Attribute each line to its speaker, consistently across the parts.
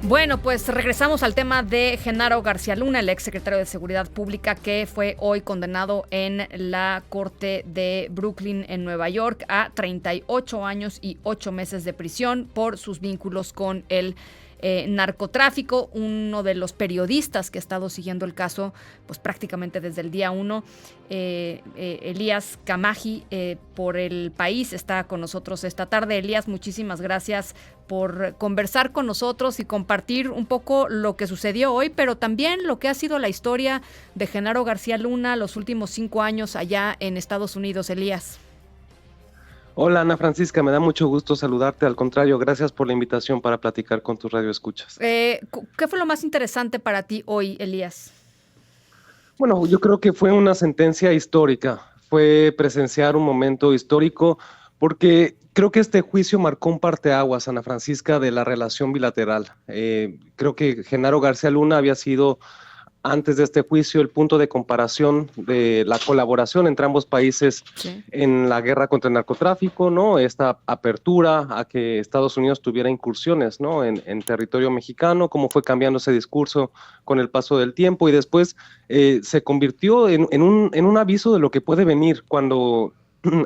Speaker 1: Bueno, pues regresamos al tema de Genaro García Luna, el exsecretario de Seguridad Pública, que fue hoy condenado en la Corte de Brooklyn, en Nueva York, a 38 años y 8 meses de prisión por sus vínculos con el narcotráfico. Uno de los periodistas que ha estado siguiendo el caso pues prácticamente desde el día 1, Elías Camaji, por El País, está con nosotros esta tarde. Elías, muchísimas gracias por conversar con nosotros y compartir un poco lo que sucedió hoy, pero también lo que ha sido la historia de Genaro García Luna los últimos 5 años allá en Estados Unidos. Elías.
Speaker 2: Hola Ana Francisca, me da mucho gusto saludarte, al contrario, gracias por la invitación para platicar con tus radioescuchas.
Speaker 1: ¿Qué fue lo más interesante para ti hoy, Elías?
Speaker 2: Bueno, yo creo que fue una sentencia histórica, fue presenciar un momento histórico porque creo que este juicio marcó un parteaguas, Ana Francisca, de la relación bilateral. Creo que Genaro García Luna había sido, antes de este juicio, el punto de comparación de la colaboración entre ambos países en la guerra contra el narcotráfico, ¿no? Esta apertura a que Estados Unidos tuviera incursiones, ¿no? en territorio mexicano, cómo fue cambiando ese discurso con el paso del tiempo y después se convirtió en un aviso de lo que puede venir cuando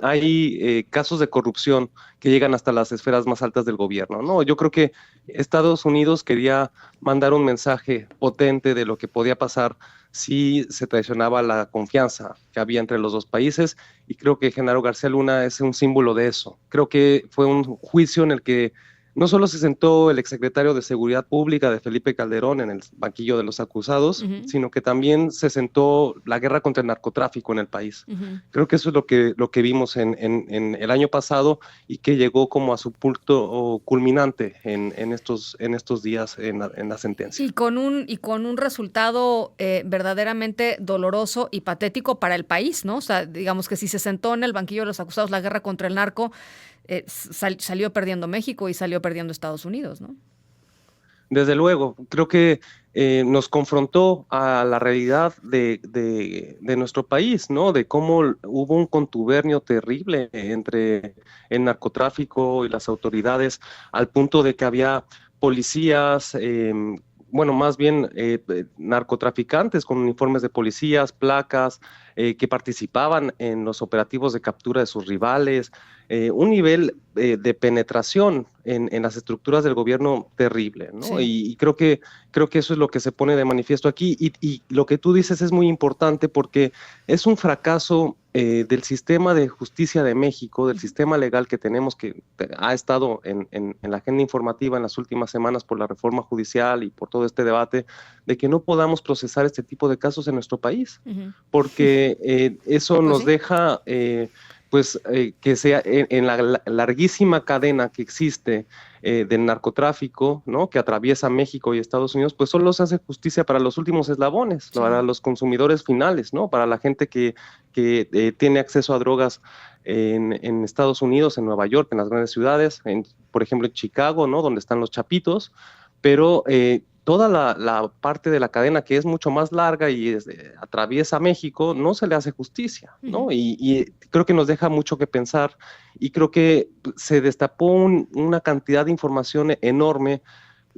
Speaker 2: hay casos de corrupción que llegan hasta las esferas más altas del gobierno, ¿no? Yo creo que Estados Unidos quería mandar un mensaje potente de lo que podía pasar si se traicionaba la confianza que había entre los dos países, y creo que Genaro García Luna es un símbolo de eso. Creo que fue un juicio en el que no solo se sentó el exsecretario de Seguridad Pública de Felipe Calderón en el banquillo de los acusados, sino que también se sentó la guerra contra el narcotráfico en el país. Creo que eso es lo que vimos en el año pasado y que llegó como a su punto culminante en estos días en la sentencia.
Speaker 1: Y con un resultado verdaderamente doloroso y patético para el país, ¿no? O sea, digamos que si se sentó en el banquillo de los acusados la guerra contra el narco, salió perdiendo México y salió perdiendo Estados Unidos, ¿no?
Speaker 2: Desde luego, creo que nos confrontó a la realidad de nuestro país, ¿no? De cómo hubo un contubernio terrible entre el narcotráfico y las autoridades, al punto de que había policías, bueno, más bien narcotraficantes con uniformes de policías, placas, que participaban en los operativos de captura de sus rivales, un nivel de penetración en las estructuras del gobierno terrible, ¿no?
Speaker 1: Sí.
Speaker 2: Y creo que eso es lo que se pone de manifiesto aquí, y lo que tú dices es muy importante porque es un fracaso del sistema de justicia de México, del sistema legal que tenemos, que ha estado en la agenda informativa en las últimas semanas por la reforma judicial y por todo este debate, de que no podamos procesar este tipo de casos en nuestro país, porque eso
Speaker 1: pues
Speaker 2: nos
Speaker 1: sí.
Speaker 2: deja que sea en la larguísima cadena que existe del narcotráfico, ¿no? Que atraviesa México y Estados Unidos, pues solo se hace justicia para los últimos eslabones,
Speaker 1: Sí.
Speaker 2: para los consumidores finales, ¿no? Para la gente que tiene acceso a drogas en Estados Unidos, en Nueva York, en las grandes ciudades, por ejemplo en Chicago, ¿no? Donde están los chapitos, pero toda la parte de la cadena que es mucho más larga y atraviesa México, no se le hace justicia, ¿no? Y creo que nos deja mucho que pensar, y creo que se destapó una cantidad de información enorme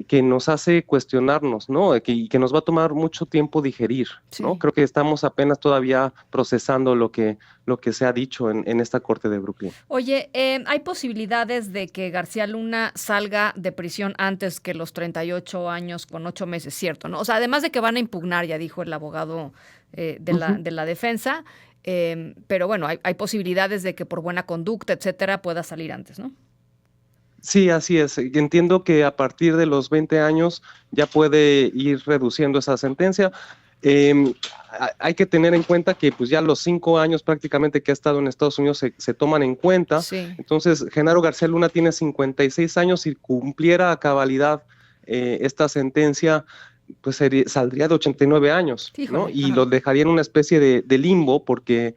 Speaker 2: que nos hace cuestionarnos, ¿no? Y que nos va a tomar mucho tiempo digerir, ¿no?
Speaker 1: Sí.
Speaker 2: Creo que estamos apenas todavía procesando lo que se ha dicho en esta corte de Brooklyn.
Speaker 1: Oye, ¿hay posibilidades de que García Luna salga de prisión antes que los 38 años con 8 meses, cierto, ¿no? O sea, además de que van a impugnar, ya dijo el abogado de la defensa, pero bueno, hay posibilidades de que por buena conducta, etcétera, pueda salir antes, ¿no?
Speaker 2: Sí, así es. Entiendo que a partir de los 20 años ya puede ir reduciendo esa sentencia. Hay que tener en cuenta que pues ya los 5 años prácticamente que ha estado en Estados Unidos se toman en cuenta.
Speaker 1: Sí.
Speaker 2: Entonces, Genaro García Luna tiene 56 años. Si cumpliera a cabalidad esta sentencia, pues saldría de 89 años, ¿no?
Speaker 1: Híjole,
Speaker 2: Y
Speaker 1: ajá.
Speaker 2: lo dejaría en una especie de limbo porque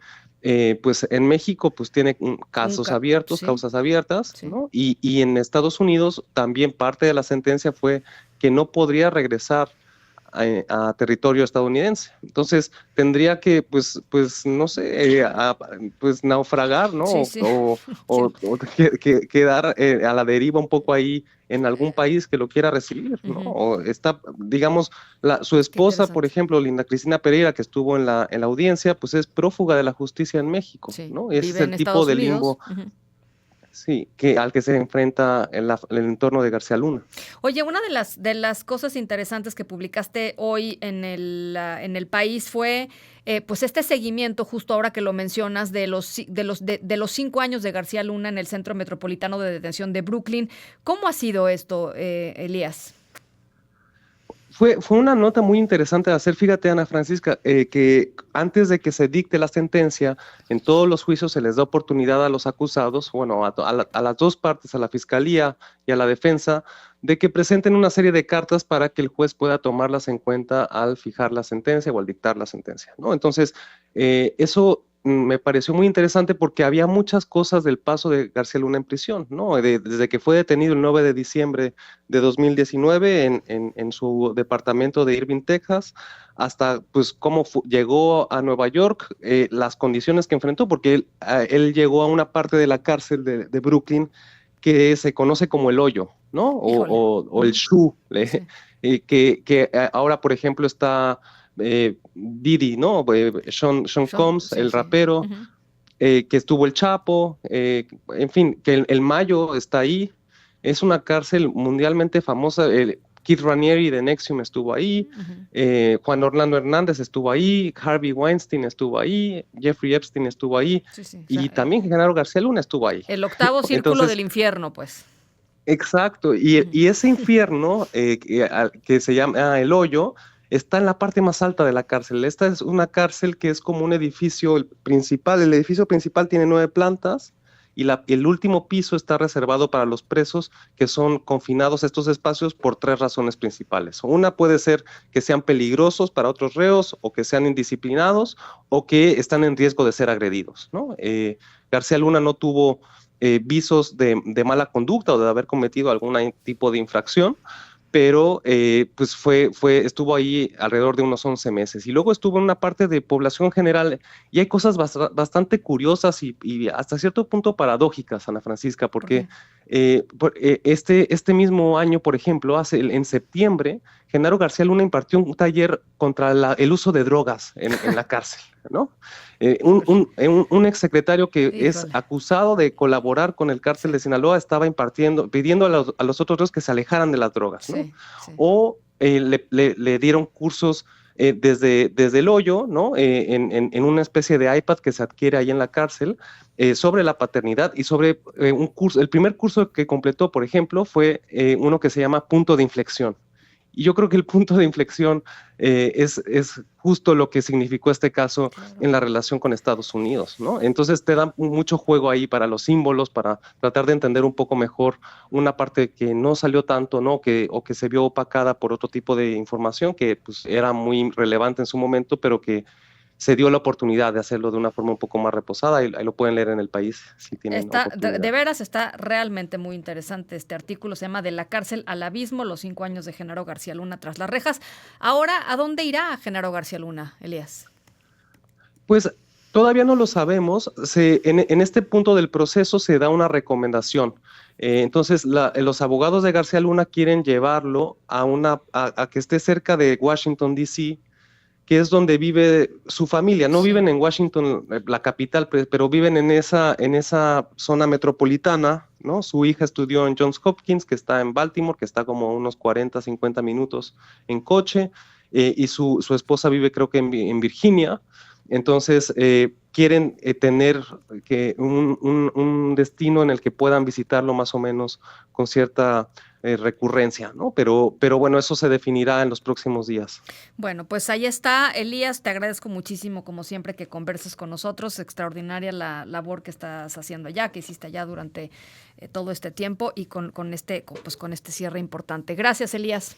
Speaker 2: pues en México pues tiene casos abiertos,
Speaker 1: Sí.
Speaker 2: causas abiertas,
Speaker 1: Sí.
Speaker 2: ¿no? Y en Estados Unidos también parte de la sentencia fue que no podría regresar a territorio estadounidense. Entonces tendría que, pues no sé, pues naufragar, ¿no?
Speaker 1: Sí, sí.
Speaker 2: O quedar a la deriva un poco ahí en algún país que lo quiera recibir, ¿no? O está, digamos, su esposa, por ejemplo, Linda Cristina Pereira, que estuvo en la audiencia, pues es prófuga de la justicia en México,
Speaker 1: Sí,
Speaker 2: ¿no? Ese es
Speaker 1: vive en
Speaker 2: el tipo
Speaker 1: Estados
Speaker 2: de
Speaker 1: Unidos.
Speaker 2: limbo, sí, al que se enfrenta el entorno de García Luna.
Speaker 1: Oye, una de las cosas interesantes que publicaste hoy en el País fue pues este seguimiento, justo ahora que lo mencionas, de los 5 años de García Luna en el Centro Metropolitano de Detención de Brooklyn. ¿Cómo ha sido esto, Elías?
Speaker 2: Fue una nota muy interesante de hacer. Fíjate, Ana Francisca, que antes de que se dicte la sentencia, en todos los juicios se les da oportunidad a los acusados, bueno, a las dos partes, a la fiscalía y a la defensa, de que presenten una serie de cartas para que el juez pueda tomarlas en cuenta al fijar la sentencia o al dictar la sentencia, ¿no? Entonces, eso me pareció muy interesante porque había muchas cosas del paso de García Luna en prisión, ¿no? Desde que fue detenido el 9 de diciembre de 2019 en su departamento de Irving, Texas, hasta pues cómo llegó a Nueva York, las condiciones que enfrentó, porque él llegó a una parte de la cárcel de Brooklyn que se conoce como el hoyo, ¿no?
Speaker 1: Híjole.
Speaker 2: O el shoe,
Speaker 1: Sí.
Speaker 2: que ahora, por ejemplo, está Diddy, ¿no? Sean Combs,
Speaker 1: Sí,
Speaker 2: el
Speaker 1: sí.
Speaker 2: rapero, que estuvo el Chapo, en fin, que el Mayo está ahí. Es una cárcel mundialmente famosa. Keith Raniere de NXIVM estuvo ahí, Juan Orlando Hernández estuvo ahí, Harvey Weinstein estuvo ahí, Jeffrey Epstein estuvo ahí,
Speaker 1: Sí, sí. O
Speaker 2: y
Speaker 1: sea,
Speaker 2: también Genaro García Luna estuvo ahí.
Speaker 1: el octavo círculo
Speaker 2: Entonces,
Speaker 1: del infierno, pues.
Speaker 2: exacto, y ese infierno que se llama El Hoyo está en la parte más alta de la cárcel. Esta es una cárcel que es como un edificio principal. El edificio principal tiene 9 plantas y el último piso está reservado para los presos que son confinados a estos espacios por 3 razones principales. Una puede ser que sean peligrosos para otros reos o que sean indisciplinados o que están en riesgo de ser agredidos, ¿no? García Luna no tuvo visos de mala conducta o de haber cometido algún tipo de infracción, pero pues estuvo ahí alrededor de unos 11 meses y luego estuvo en una parte de población general y hay cosas bastante curiosas y hasta cierto punto paradójicas, Ana Francisca,
Speaker 1: ¿Por
Speaker 2: porque
Speaker 1: qué?
Speaker 2: este mismo año, por ejemplo, en septiembre, Genaro García Luna impartió un taller contra el uso de drogas en la cárcel, ¿no? Un exsecretario que es
Speaker 1: Híjole.
Speaker 2: acusado de colaborar con el cártel
Speaker 1: Sí,
Speaker 2: de Sinaloa estaba pidiendo a los otros dos que se alejaran de las drogas, ¿no?
Speaker 1: sí, sí.
Speaker 2: O le dieron cursos desde el hoyo, ¿no? En una especie de iPad que se adquiere ahí en la cárcel, sobre la paternidad y sobre un curso. El primer curso que completó, por ejemplo, fue uno que se llama Punto de Inflexión. Y yo creo que el punto de inflexión es justo lo que significó este caso
Speaker 1: Claro.
Speaker 2: en la relación con Estados Unidos, ¿no? Entonces te da mucho juego ahí para los símbolos, para tratar de entender un poco mejor una parte que no salió tanto, ¿no? O que se vio opacada por otro tipo de información que pues, era muy relevante en su momento, pero que se dio la oportunidad de hacerlo de una forma un poco más reposada y ahí lo pueden leer en el País si tienen
Speaker 1: Está, de
Speaker 2: oportunidad.
Speaker 1: veras está realmente muy interesante este artículo, se llama De la cárcel al abismo, los 5 años de Genaro García Luna tras las rejas. Ahora, ¿a dónde irá Genaro García Luna, Elías?
Speaker 2: Pues todavía no lo sabemos. En este punto del proceso se da una recomendación. Entonces, los abogados de García Luna quieren llevarlo a que esté cerca de Washington, D.C., que es donde vive su familia. No
Speaker 1: Sí.
Speaker 2: viven en Washington, la capital, pero viven en esa zona metropolitana, ¿no? Su hija estudió en Johns Hopkins, que está en Baltimore, que está como unos 40, 50 minutos en coche, y su esposa vive creo que en Virginia. Entonces, quieren tener un destino en el que puedan visitarlo más o menos con cierta recurrencia, ¿no? Pero bueno, eso se definirá en los próximos días.
Speaker 1: Bueno, pues ahí está, Elías, te agradezco muchísimo, como siempre, que converses con nosotros. Extraordinaria la labor que estás haciendo allá, que hiciste allá durante todo este tiempo y con este cierre importante. Gracias, Elías.